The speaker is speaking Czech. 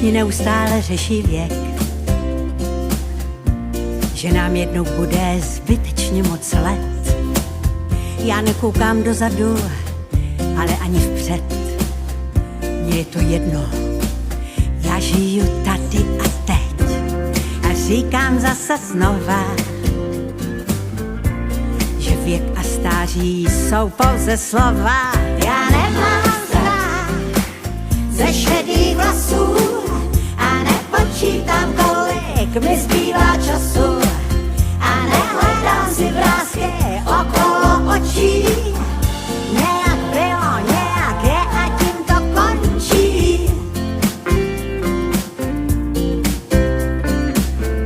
Všichni neustále řeší věk, že nám jednou bude zbytečně moc let. Já nekoukám dozadu, ale ani vpřed. Mně je to jedno, já žiju tady a teď. A říkám zase znova, že věk a stáří jsou pouze slova. Já nemám strach ze šedých vlasů a nepočítám, kolik mi zbývá času. A nehledám si vrásky okolo očí, ne